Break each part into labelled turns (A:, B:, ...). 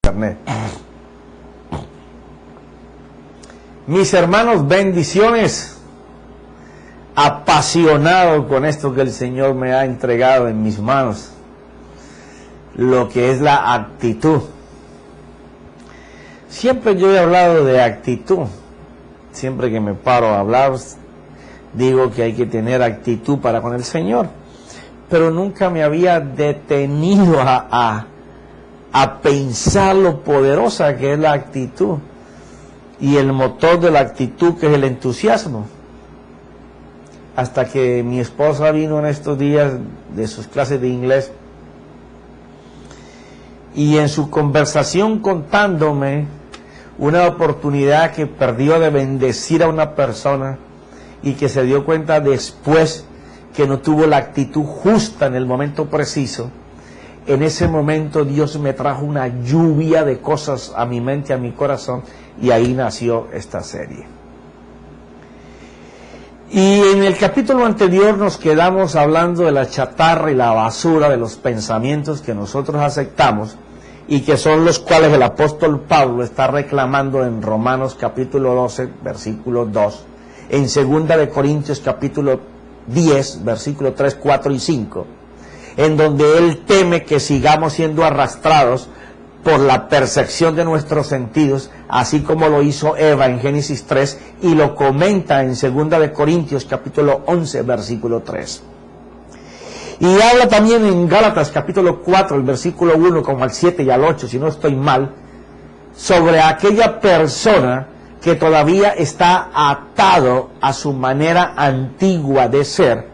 A: internet. Mis hermanos, bendiciones. Apasionado con esto que el Señor me ha entregado en mis manos, lo que es la actitud. Siempre yo he hablado de actitud. Siempre que me paro a hablar, digo que hay que tener actitud para con el Señor. Pero nunca me había detenido a pensar lo poderosa que es la actitud. Y el motor de la actitud, que es el entusiasmo. Hasta que mi esposa vino en estos días de sus clases de inglés. Y en su conversación contándome una oportunidad que perdió de bendecir a una persona y que se dio cuenta después que no tuvo la actitud justa en el momento preciso, en ese momento Dios me trajo una lluvia de cosas a mi mente, a mi corazón, y ahí nació esta serie. Y en el capítulo anterior nos quedamos hablando de la chatarra y la basura de los pensamientos que nosotros aceptamos y que son los cuales el apóstol Pablo está reclamando en Romanos capítulo 12, versículo 2, en 2 de Corintios capítulo 10, versículo 3, 4 y 5, en donde él teme que sigamos siendo arrastrados por la percepción de nuestros sentidos, así como lo hizo Eva en Génesis 3, y lo comenta en 2 de Corintios capítulo 11, versículo 3. Y habla también en Gálatas capítulo 4, el versículo 1 como al 7 y al 8, si no estoy mal, sobre aquella persona que todavía está atado a su manera antigua de ser,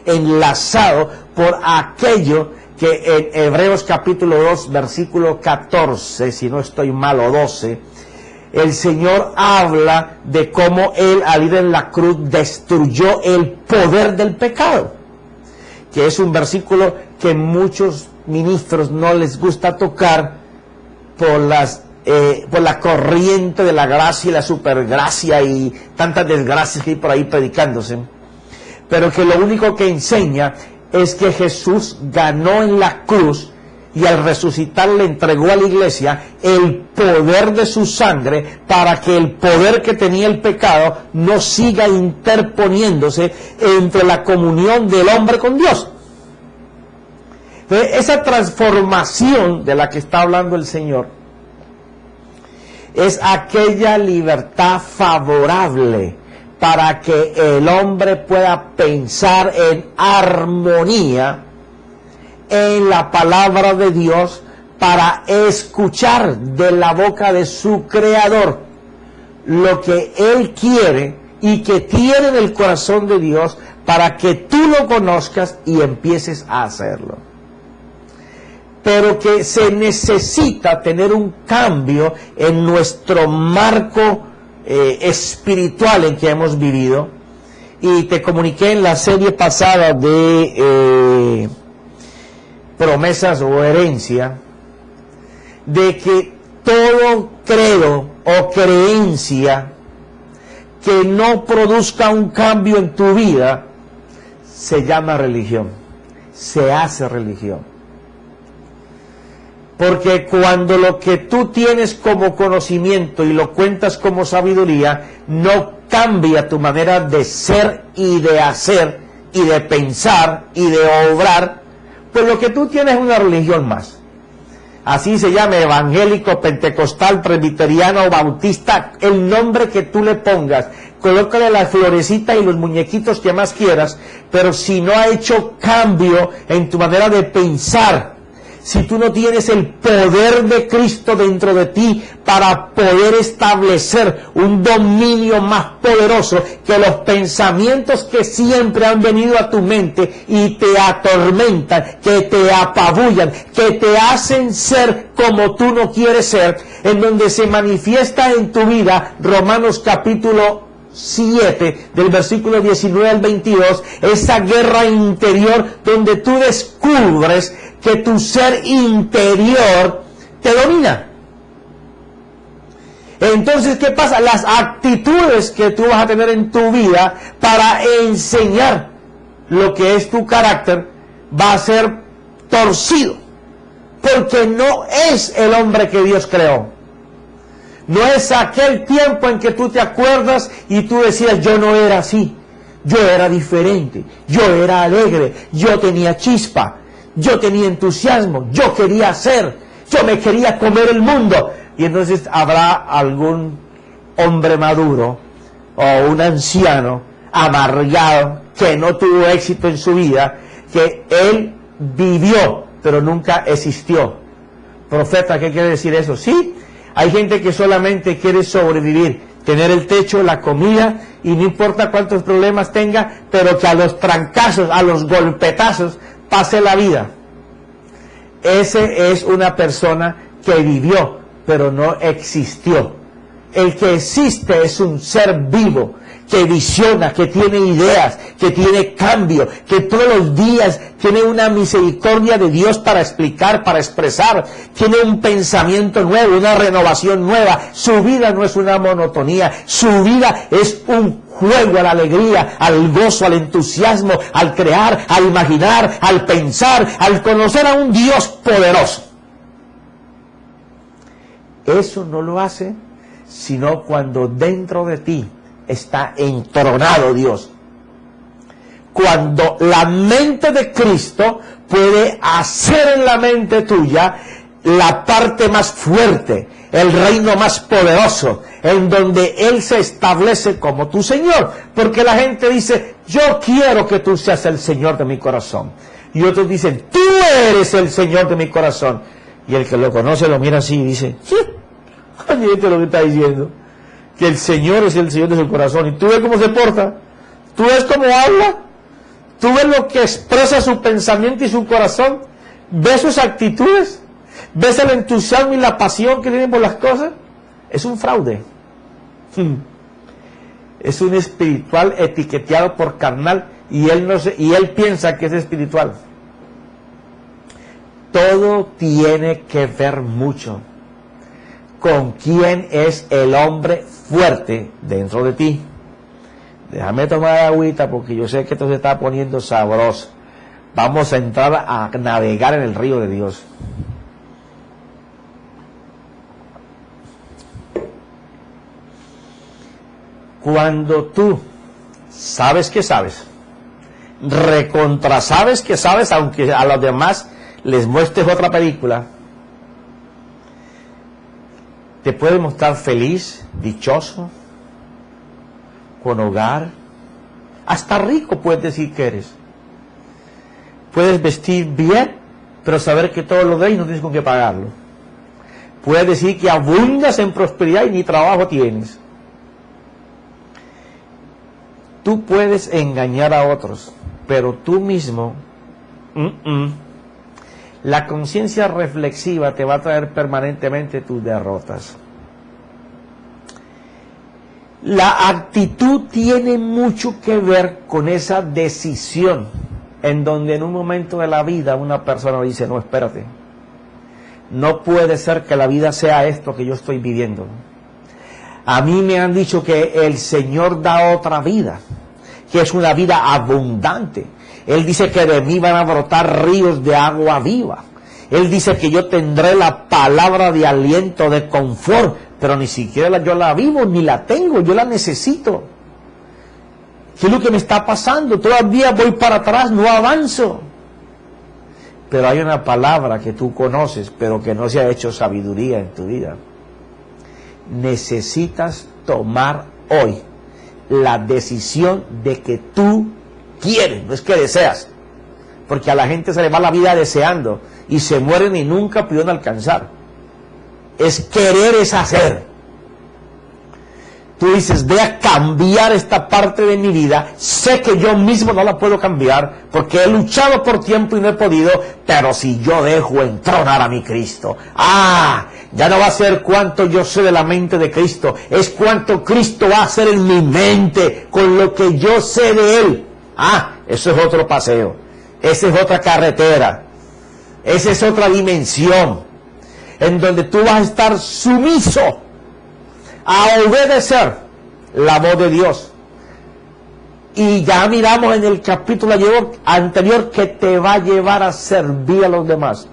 A: enlazado por aquello que en Hebreos capítulo 2, versículo 14, si no estoy mal, o 12, el Señor habla de cómo Él al ir en la cruz destruyó el poder del pecado, que es un versículo que muchos ministros no les gusta tocar por la corriente de la gracia y la supergracia y tantas desgracias que hay por ahí predicándose, pero que lo único que enseña es que Jesús ganó en la cruz y al resucitar le entregó a la iglesia el poder de su sangre para que el poder que tenía el pecado no siga interponiéndose entre la comunión del hombre con Dios. Entonces, esa transformación de la que está hablando el Señor es aquella libertad favorable para que el hombre pueda pensar en armonía en la palabra de Dios, para escuchar de la boca de su Creador lo que Él quiere y que tiene en el corazón de Dios, para que tú lo conozcas y empieces a hacerlo. Pero que se necesita tener un cambio en nuestro marco espiritual en que hemos vivido. Y te comuniqué en la serie pasada de promesas o herencia, de que todo credo o creencia que no produzca un cambio en tu vida se llama religión, se hace religión. Porque cuando lo que tú tienes como conocimiento y lo cuentas como sabiduría no cambia tu manera de ser y de hacer y de pensar y de obrar, pues lo que tú tienes es una religión más. Así se llame, evangélico, pentecostal, presbiteriano, bautista, el nombre que tú le pongas. Colócale la florecita y los muñequitos que más quieras, pero si no ha hecho cambio en tu manera de pensar, si tú no tienes el poder de Cristo dentro de ti para poder establecer un dominio más poderoso que los pensamientos que siempre han venido a tu mente y te atormentan, que te apabullan, que te hacen ser como tú no quieres ser, en donde se manifiesta en tu vida Romanos capítulo 7, del versículo 19 al 22, esa guerra interior donde tú descubres que tu ser interior te domina. Entonces, ¿qué pasa? Las actitudes que tú vas a tener en tu vida para enseñar lo que es tu carácter va a ser torcido, porque no es el hombre que Dios creó. No es aquel tiempo en que tú te acuerdas y tú decías, yo no era así, yo era diferente, yo era alegre, yo tenía chispa, yo tenía entusiasmo, yo quería hacer, yo me quería comer el mundo. Y entonces habrá algún hombre maduro o un anciano amargado que no tuvo éxito en su vida, que él vivió pero nunca existió. Profeta, ¿qué quiere decir eso? Sí, hay gente que solamente quiere sobrevivir, tener el techo, la comida, y no importa cuántos problemas tenga, pero que a los trancazos, a los golpetazos, pase la vida. Ese es una persona que vivió, pero no existió. El que existe es un ser vivo, que visiona, que tiene ideas, que tiene cambio, que todos los días tiene una misericordia de Dios para explicar, para expresar, tiene un pensamiento nuevo, una renovación nueva. Su vida no es una monotonía, su vida es un juego a la alegría, al gozo, al entusiasmo, al crear, al imaginar, al pensar, al conocer a un Dios poderoso. Eso no lo hace sino cuando dentro de ti está entronado Dios. Cuando la mente de Cristo puede hacer en la mente tuya la parte más fuerte, el reino más poderoso, en donde Él se establece como tu Señor. Porque la gente dice, yo quiero que tú seas el Señor de mi corazón. Y otros dicen, tú eres el Señor de mi corazón. Y el que lo conoce lo mira así y dice, sí, oye, esto es lo que está diciendo, que el Señor es el Señor de su corazón. Y tú ves cómo se porta, tú ves cómo habla, tú ves lo que expresa su pensamiento y su corazón, ves sus actitudes, ves el entusiasmo y la pasión que tiene por las cosas. Es un fraude. Es un espiritual etiqueteado por carnal, y él piensa que es espiritual. Todo tiene que ver mucho con quién es el hombre fuerte dentro de ti. Déjame tomar agüita porque yo sé que esto se está poniendo sabroso. Vamos a entrar a navegar en el río de Dios. Cuando tú sabes que sabes, recontra sabes que sabes, aunque a los demás les muestres otra película, te puedes mostrar feliz, dichoso, con hogar, hasta rico puedes decir que eres. Puedes vestir bien, pero saber que todo lo de ahí no tienes con qué pagarlo. Puedes decir que abundas en prosperidad y ni trabajo tienes. Tú puedes engañar a otros, pero tú mismo, la conciencia reflexiva te va a traer permanentemente tus derrotas. La actitud tiene mucho que ver con esa decisión, en donde en un momento de la vida una persona dice, no, espérate, no puede ser que la vida sea esto que yo estoy viviendo. A mí me han dicho que el Señor da otra vida, que es una vida abundante. Él dice que de mí van a brotar ríos de agua viva. Él dice que yo tendré la palabra de aliento, de confort, pero ni siquiera yo la vivo, ni la tengo, yo la necesito. ¿Qué es lo que me está pasando? Todavía voy para atrás, no avanzo. Pero hay una palabra que tú conoces, pero que no se ha hecho sabiduría en tu vida. Necesitas tomar hoy la decisión de que tú quieres, no es que deseas, porque a la gente se le va la vida deseando y se mueren y nunca pudieron alcanzar. Es querer, es hacer. Tú dices, voy a cambiar esta parte de mi vida, sé que yo mismo no la puedo cambiar, porque he luchado por tiempo y no he podido, pero si yo dejo entronar a mi Cristo, ya no va a ser cuánto yo sé de la mente de Cristo, es cuánto Cristo va a hacer en mi mente, con lo que yo sé de Él. Eso es otro paseo, esa es otra carretera, esa es otra dimensión, en donde tú vas a estar sumiso a obedecer la voz de Dios. Y ya miramos en el capítulo anterior que te va a llevar a servir a los demás,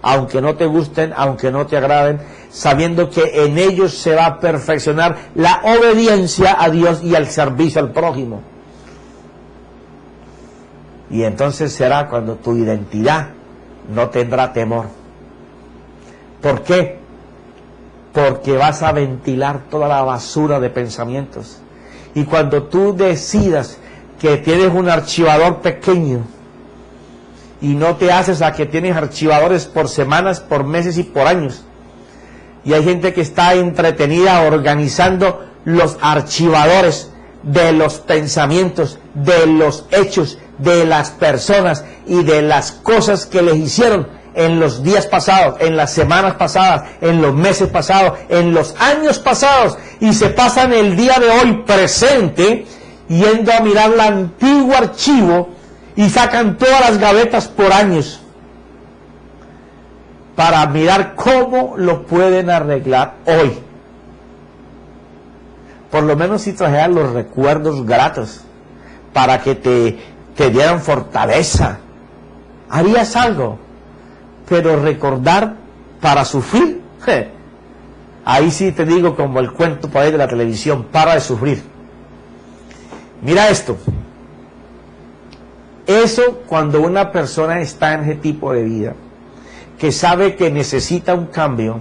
A: aunque no te gusten, aunque no te agraden, sabiendo que en ellos se va a perfeccionar la obediencia a Dios y el servicio al prójimo. Y entonces será cuando tu identidad no tendrá temor. ¿Por qué? Porque vas a ventilar toda la basura de pensamientos. Y cuando tú decidas que tienes un archivador pequeño y no te haces a que tienes archivadores por semanas, por meses y por años, y hay gente que está entretenida organizando los archivadores de los pensamientos, de los hechos, de las personas y de las cosas que les hicieron en los días pasados, en las semanas pasadas, en los meses pasados, en los años pasados, y se pasan el día de hoy presente yendo a mirar el antiguo archivo y sacan todas las gavetas por años para mirar cómo lo pueden arreglar hoy. Por lo menos si trajeran los recuerdos gratos para que te dieran fortaleza, harías algo. Pero recordar para sufrir, ahí sí te digo, como el cuento por ahí de la televisión, para de sufrir. Mira esto. Eso cuando una persona está en ese tipo de vida, que sabe que necesita un cambio,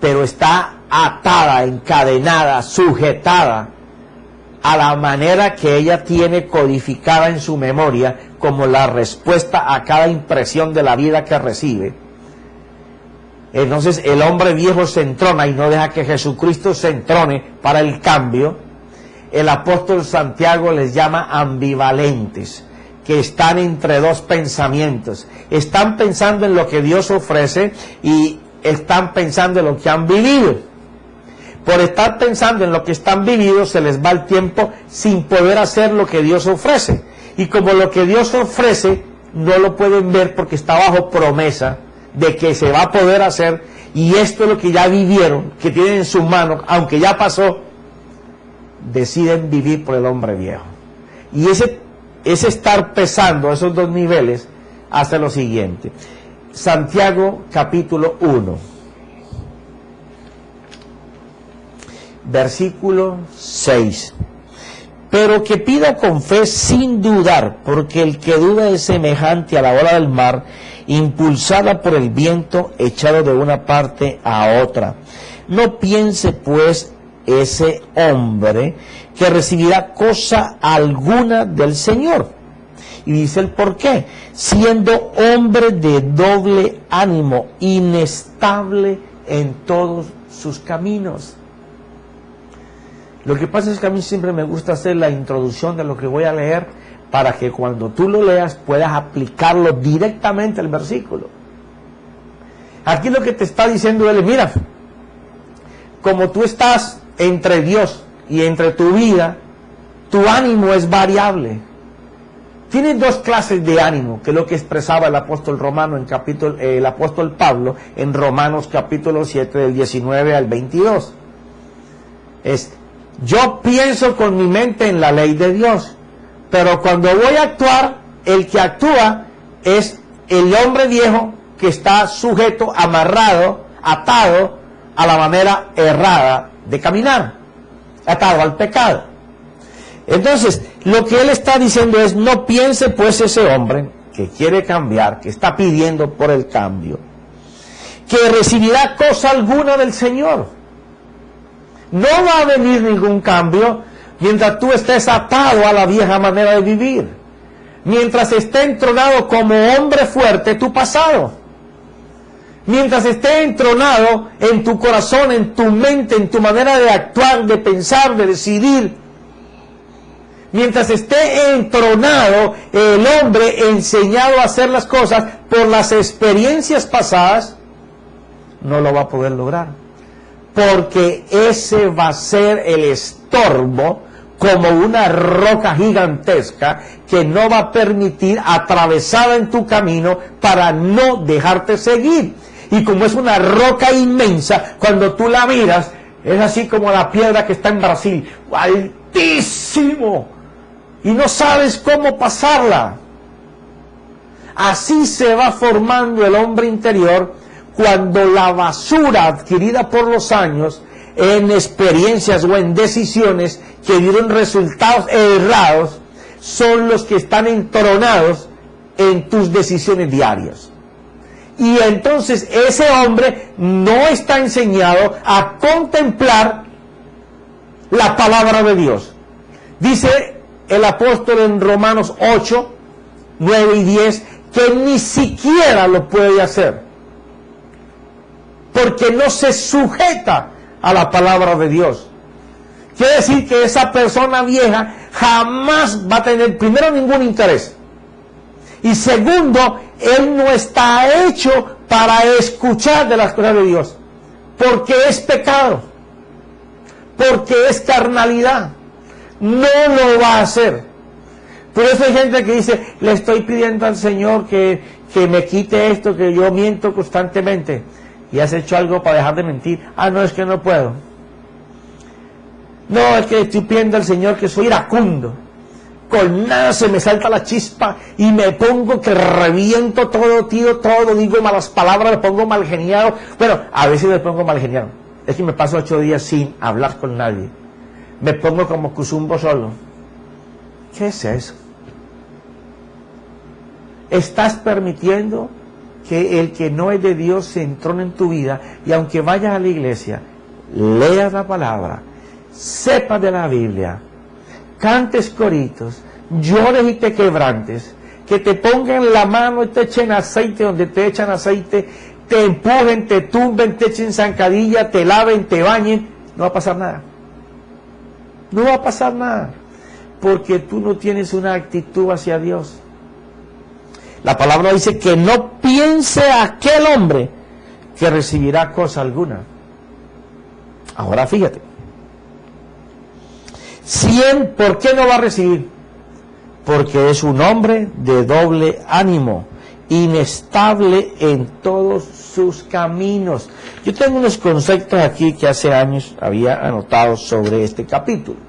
A: pero está atada, encadenada, sujetada a la manera que ella tiene codificada en su memoria como la respuesta a cada impresión de la vida que recibe. Entonces el hombre viejo se entrona y no deja que Jesucristo se entrone para el cambio. El apóstol Santiago les llama ambivalentes, que están entre dos pensamientos. Están pensando en lo que Dios ofrece y están pensando en lo que han vivido. Por estar pensando en lo que están viviendo, se les va el tiempo sin poder hacer lo que Dios ofrece. Y como lo que Dios ofrece no lo pueden ver porque está bajo promesa de que se va a poder hacer, y esto es lo que ya vivieron, que tienen en sus manos, aunque ya pasó, deciden vivir por el hombre viejo. Y ese estar pesando esos dos niveles hace lo siguiente. Santiago capítulo 1. Versículo 6. Pero que pida con fe sin dudar, porque el que duda es semejante a la ola del mar, impulsada por el viento, echado de una parte a otra. No piense pues ese hombre que recibirá cosa alguna del Señor. Y dice el por qué. Siendo hombre de doble ánimo, inestable en todos sus caminos. Lo que pasa es que a mí siempre me gusta hacer la introducción de lo que voy a leer para que cuando tú lo leas puedas aplicarlo directamente al versículo. Aquí lo que te está diciendo él es, mira, como tú estás entre Dios y entre tu vida, tu ánimo es variable. Tienes dos clases de ánimo, que es lo que expresaba el apóstol romano el apóstol Pablo en Romanos capítulo 7 del 19 al 22. Yo pienso con mi mente en la ley de Dios, pero cuando voy a actuar, el que actúa es el hombre viejo que está sujeto, amarrado, atado a la manera errada de caminar, atado al pecado. Entonces, lo que él está diciendo es, no piense pues ese hombre que quiere cambiar, que está pidiendo por el cambio, que recibirá cosa alguna del Señor. No va a venir ningún cambio mientras tú estés atado a la vieja manera de vivir. Mientras esté entronado como hombre fuerte tu pasado. Mientras esté entronado en tu corazón, en tu mente, en tu manera de actuar, de pensar, de decidir. Mientras esté entronado el hombre enseñado a hacer las cosas por las experiencias pasadas, no lo va a poder lograr. Porque ese va a ser el estorbo como una roca gigantesca que no va a permitir atravesada en tu camino para no dejarte seguir. Y como es una roca inmensa, cuando tú la miras, es así como la piedra que está en Brasil, altísimo, y no sabes cómo pasarla. Así se va formando el hombre interior cuando la basura adquirida por los años en experiencias o en decisiones que dieron resultados errados son los que están entronados en tus decisiones diarias. Y entonces ese hombre no está enseñado a contemplar la palabra de Dios. Dice el apóstol en Romanos 8, 9 y 10 que ni siquiera lo puede hacer, porque no se sujeta a la palabra de Dios. Quiere decir que esa persona vieja jamás va a tener, primero, ningún interés, y segundo, él no está hecho para escuchar de las cosas de Dios, porque es pecado, porque es carnalidad. No lo va a hacer. Por eso hay gente que dice, le estoy pidiendo al Señor que me quite esto, que yo miento constantemente. ¿Y has hecho algo para dejar de mentir? Ah, no, es que no puedo. No, es que estoy pidiendo al Señor que soy iracundo. Con nada se me salta la chispa y me pongo que reviento todo, tío, todo, digo malas palabras, me pongo mal geniado. Bueno, a veces me pongo mal geniado. Es que me paso 8 días sin hablar con nadie. Me pongo como cuzumbo solo. ¿Qué es eso? Estás permitiendo que el que no es de Dios se entrone en tu vida, y aunque vayas a la iglesia, leas la palabra, sepas de la Biblia, cantes coritos, llores y te quebrantes, que te pongan la mano y te echen aceite donde te echan aceite, te empujen, te tumben, te echen zancadilla, te laven, te bañen, no va a pasar nada. No va a pasar nada, porque tú no tienes una actitud hacia Dios. La palabra dice que no piense aquel hombre que recibirá cosa alguna. Ahora fíjate, ¿por qué no va a recibir? Porque es un hombre de doble ánimo, inestable en todos sus caminos. Yo tengo unos conceptos aquí que hace años había anotado sobre este capítulo.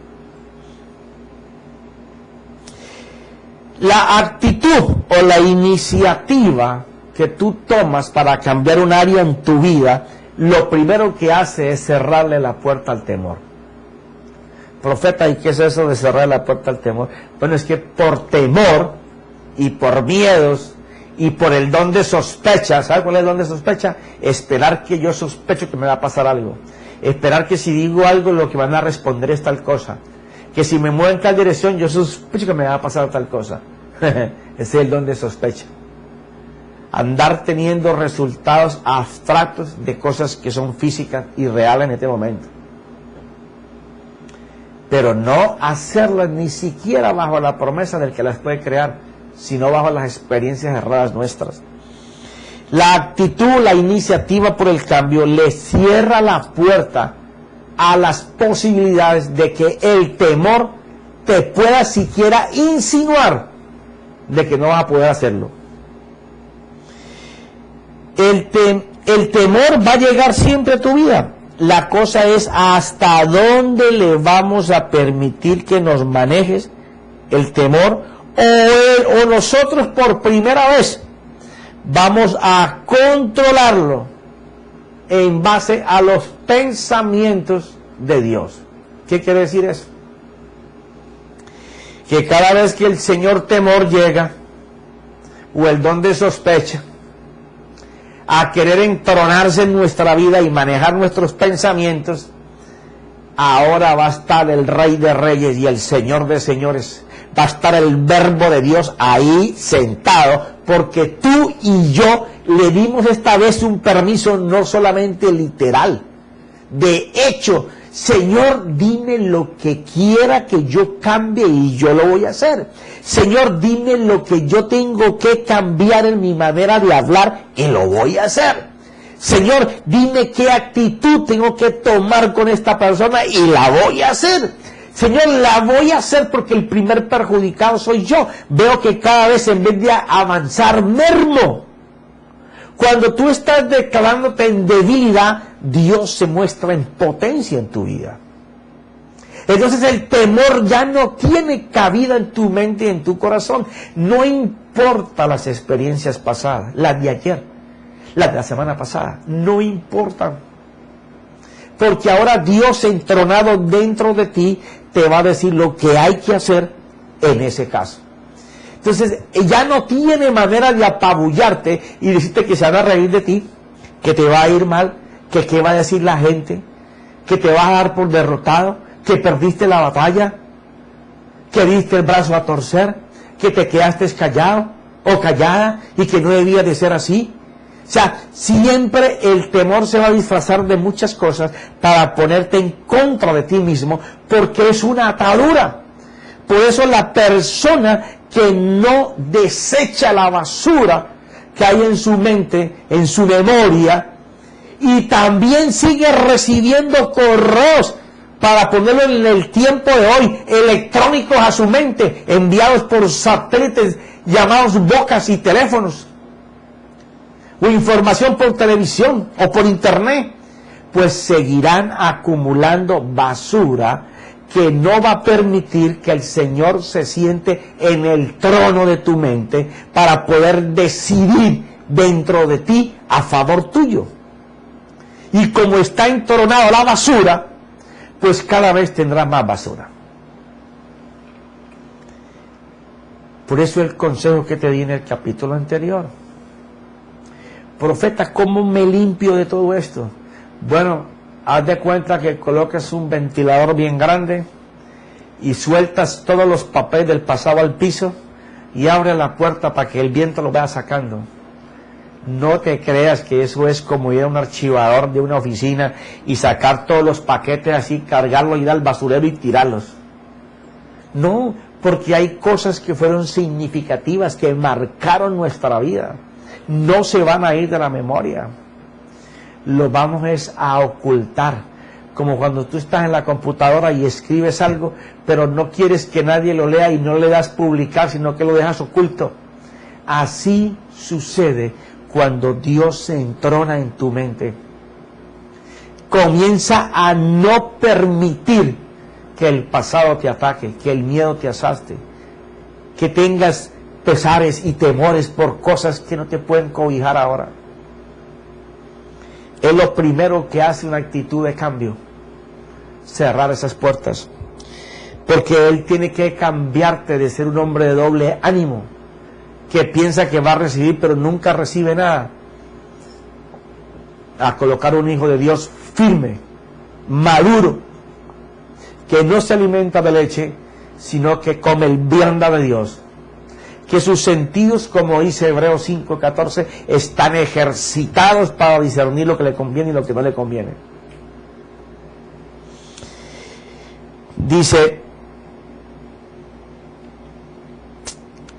A: La actitud o la iniciativa que tú tomas para cambiar un área en tu vida, lo primero que hace es cerrarle la puerta al temor. Profeta, ¿y qué es eso de cerrar la puerta al temor? Bueno, es que por temor y por miedos y por el don de sospecha, ¿sabe cuál es el don de sospecha? Esperar que yo sospecho que me va a pasar algo. Esperar que si digo algo lo que van a responder es tal cosa. Que si me muevo en tal dirección yo sospecho que me va a pasar tal cosa. Ese es el don de sospecha. Andar teniendo resultados abstractos de cosas que son físicas y reales en este momento. Pero no hacerlas ni siquiera bajo la promesa del que las puede crear, sino bajo las experiencias erradas nuestras. La actitud, la iniciativa por el cambio le cierra la puerta a las posibilidades de que el temor te pueda siquiera insinuar de que no vas a poder hacerlo. El temor va a llegar siempre a tu vida. La cosa es hasta dónde le vamos a permitir que nos manejes el temor, o nosotros por primera vez vamos a controlarlo en base a los pensamientos de Dios. ¿Qué quiere decir eso? Que cada vez que el Señor temor llega, o el don de sospecha, a querer entronarse en nuestra vida y manejar nuestros pensamientos, ahora va a estar el Rey de Reyes y el Señor de Señores, va a estar el Verbo de Dios ahí sentado, porque tú y yo le dimos esta vez un permiso no solamente literal, de hecho. Señor, dime lo que quiera que yo cambie y yo lo voy a hacer. Señor, dime lo que yo tengo que cambiar en mi manera de hablar y lo voy a hacer. Señor, dime qué actitud tengo que tomar con esta persona y la voy a hacer. Señor, la voy a hacer porque el primer perjudicado soy yo. Veo que cada vez en vez de avanzar, mermo. Cuando tú estás declarándote en debilidad, Dios se muestra en potencia en tu vida. Entonces el temor ya no tiene cabida en tu mente y en tu corazón. No importa las experiencias pasadas, las de ayer, las de la semana pasada, no importan. Porque ahora Dios entronado dentro de ti te va a decir lo que hay que hacer en ese caso. Entonces ya no tiene manera de apabullarte y decirte que se van a reír de ti, que te va a ir mal, que qué va a decir la gente, que te vas a dar por derrotado, que perdiste la batalla, que diste el brazo a torcer, que te quedaste callado o callada y que no debía de ser así. O sea, siempre el temor se va a disfrazar de muchas cosas para ponerte en contra de ti mismo, porque es una atadura. Por eso la persona que no desecha la basura que hay en su mente, en su memoria, y también sigue recibiendo correos para ponerlo en el tiempo de hoy, electrónicos a su mente, enviados por satélites llamados bocas y teléfonos, o información por televisión o por internet, pues seguirán acumulando basura que no va a permitir que el Señor se siente en el trono de tu mente para poder decidir dentro de ti a favor tuyo. Y como está entronado la basura, pues cada vez tendrá más basura. Por eso el consejo que te di en el capítulo anterior. Profeta, ¿cómo me limpio de todo esto? Bueno, haz de cuenta que colocas un ventilador bien grande y sueltas todos los papeles del pasado al piso y abres la puerta para que el viento lo vaya sacando. No te creas que eso es como ir a un archivador de una oficina y sacar todos los paquetes así, cargarlos, ir al basurero y tirarlos. No, porque hay cosas que fueron significativas, que marcaron nuestra vida. No se van a ir de la memoria. Lo vamos es a ocultar. Como cuando tú estás en la computadora y escribes algo, pero no quieres que nadie lo lea y no le das publicar, sino que lo dejas oculto. Así sucede cuando Dios se entrona en tu mente. Comienza a no permitir que el pasado te ataque, que el miedo te asaste, que tengas pesares y temores por cosas que no te pueden cobijar ahora. Es lo primero que hace una actitud de cambio, cerrar esas puertas, porque Él tiene que cambiarte de ser un hombre de doble ánimo, que piensa que va a recibir pero nunca recibe nada, a colocar un hijo de Dios firme, maduro, que no se alimenta de leche, sino que come el vianda de Dios, que sus sentidos, como dice Hebreos 5:14, están ejercitados para discernir lo que le conviene y lo que no le conviene. Dice,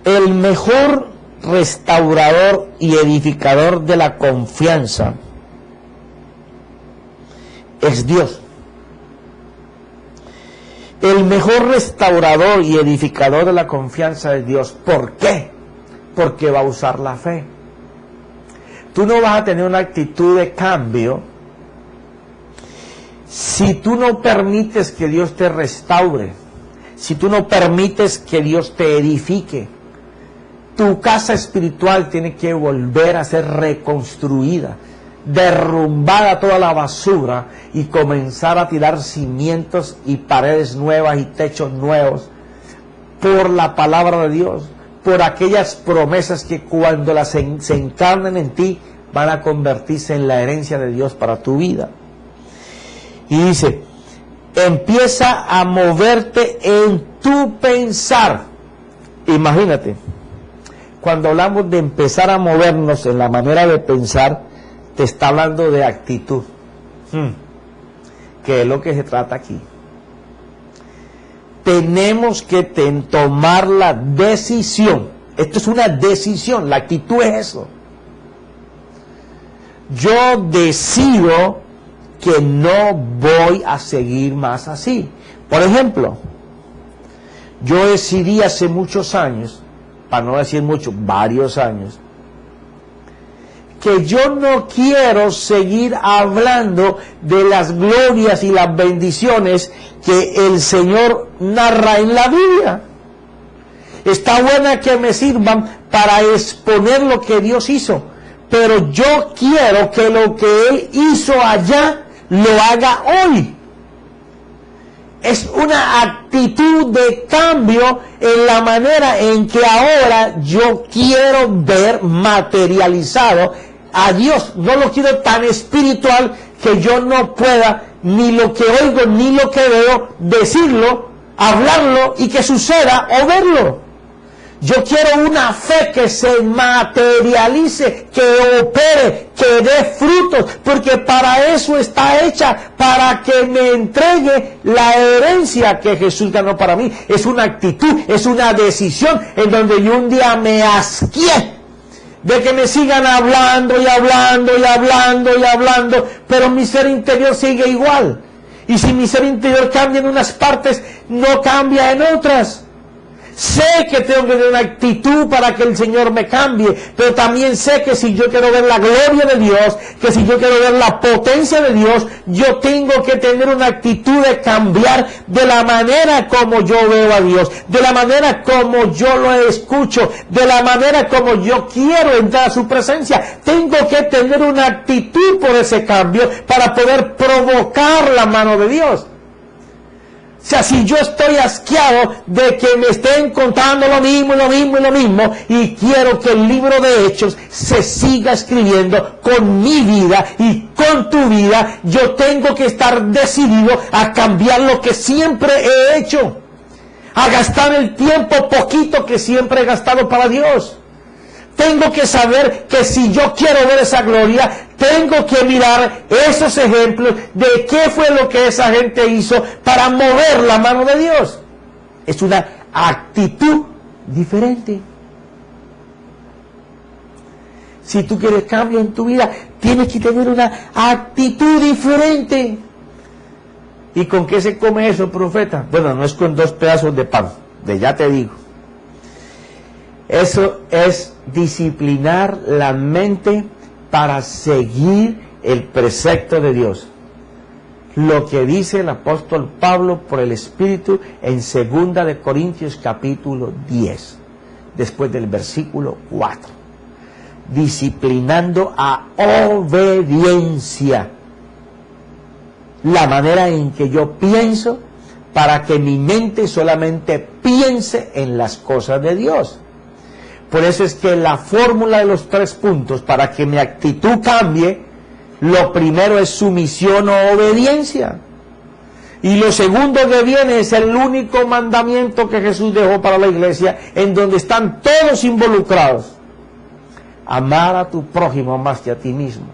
A: el mejor restaurador y edificador de la confianza es Dios. El mejor restaurador y edificador de la confianza es Dios. ¿Por qué? Porque va a usar la fe. Tú no vas a tener una actitud de cambio si tú no permites que Dios te restaure, si tú no permites que Dios te edifique. Tu casa espiritual tiene que volver a ser reconstruida, derrumbada toda la basura y comenzar a tirar cimientos y paredes nuevas y techos nuevos por la palabra de Dios, por aquellas promesas que cuando las se encarnen en ti van a convertirse en la herencia de Dios para tu vida. Y dice, empieza a moverte en tu pensar. Imagínate, cuando hablamos de empezar a movernos en la manera de pensar, te está hablando de actitud, que es lo que se trata aquí. Tenemos que tomar la decisión. Esto es una decisión, la actitud es eso. Yo decido que no voy a seguir más así. Por ejemplo, yo decidí hace muchos años, para no decir mucho, varios años, que yo no quiero seguir hablando de las glorias y las bendiciones que el Señor narra en la Biblia. Está buena que me sirvan para exponer lo que Dios hizo, pero yo quiero que lo que Él hizo allá lo haga hoy. Es una actitud de cambio en la manera en que ahora yo quiero ver materializado a Dios. No lo quiero tan espiritual que yo no pueda ni lo que oigo ni lo que veo decirlo, hablarlo y que suceda o verlo. Yo quiero una fe que se materialice, que opere, que dé frutos, porque para eso está hecha, para que me entregue la herencia que Jesús ganó para mí. Es una actitud, es una decisión en donde yo un día me asqué de que me sigan hablando y hablando y hablando y hablando, pero mi ser interior sigue igual. Y si mi ser interior cambia en unas partes, no cambia en otras. Sé que tengo que tener una actitud para que el Señor me cambie, pero también sé que si yo quiero ver la gloria de Dios, que si yo quiero ver la potencia de Dios, yo tengo que tener una actitud de cambiar de la manera como yo veo a Dios, de la manera como yo lo escucho, de la manera como yo quiero entrar a su presencia. Tengo que tener una actitud por ese cambio para poder provocar la mano de Dios. O sea, si yo estoy asqueado de que me estén contando lo mismo, y quiero que el libro de Hechos se siga escribiendo con mi vida y con tu vida, yo tengo que estar decidido a cambiar lo que siempre he hecho, a gastar el tiempo poquito que siempre he gastado para Dios. Tengo que saber que si yo quiero ver esa gloria, tengo que mirar esos ejemplos de qué fue lo que esa gente hizo para mover la mano de Dios. Es una actitud diferente. Si tú quieres cambio en tu vida, tienes que tener una actitud diferente. ¿Y con qué se come eso, profeta? Bueno, no es con 2 pedazos de pan, ya te digo. Eso es disciplinar la mente para seguir el precepto de Dios. Lo que dice el apóstol Pablo por el Espíritu en 2 de Corintios capítulo 10, después del versículo 4. Disciplinando a obediencia la manera en que yo pienso, para que mi mente solamente piense en las cosas de Dios. Por eso es que la fórmula de los 3 puntos, para que mi actitud cambie, lo primero es sumisión o obediencia. Y lo segundo que viene es el único mandamiento que Jesús dejó para la iglesia, en donde están todos involucrados. Amar a tu prójimo más que a ti mismo.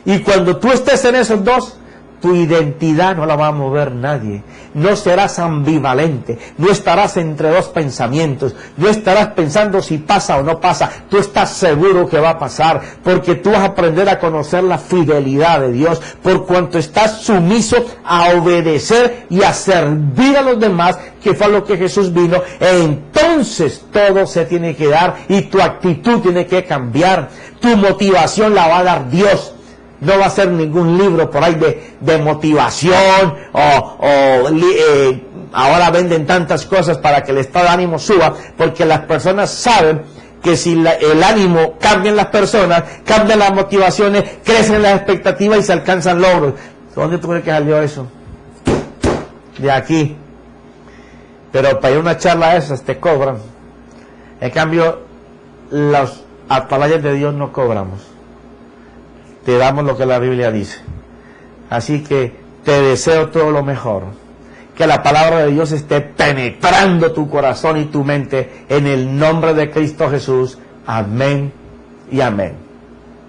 A: Y cuando tú estés en esos 2, tu identidad no la va a mover nadie. No serás ambivalente, no estarás entre 2 pensamientos, no estarás pensando si pasa o no pasa. Tú estás seguro que va a pasar, porque tú vas a aprender a conocer la fidelidad de Dios, por cuanto estás sumiso a obedecer y a servir a los demás, que fue a lo que Jesús vino. Entonces todo se tiene que dar y tu actitud tiene que cambiar. Tu motivación la va a dar Dios. No va a ser ningún libro por ahí de motivación ahora venden tantas cosas para que el estado de ánimo suba, porque las personas saben que si el ánimo cambia en las personas, cambian las motivaciones, crecen las expectativas y se alcanzan logros. ¿Dónde tú crees que salió eso? De aquí. Pero para ir a una charla de esas te cobran. En cambio, los atalayas de Dios no cobramos. Te damos lo que la Biblia dice. Así que te deseo todo lo mejor. Que la palabra de Dios esté penetrando tu corazón y tu mente en el nombre de Cristo Jesús. Amén y amén.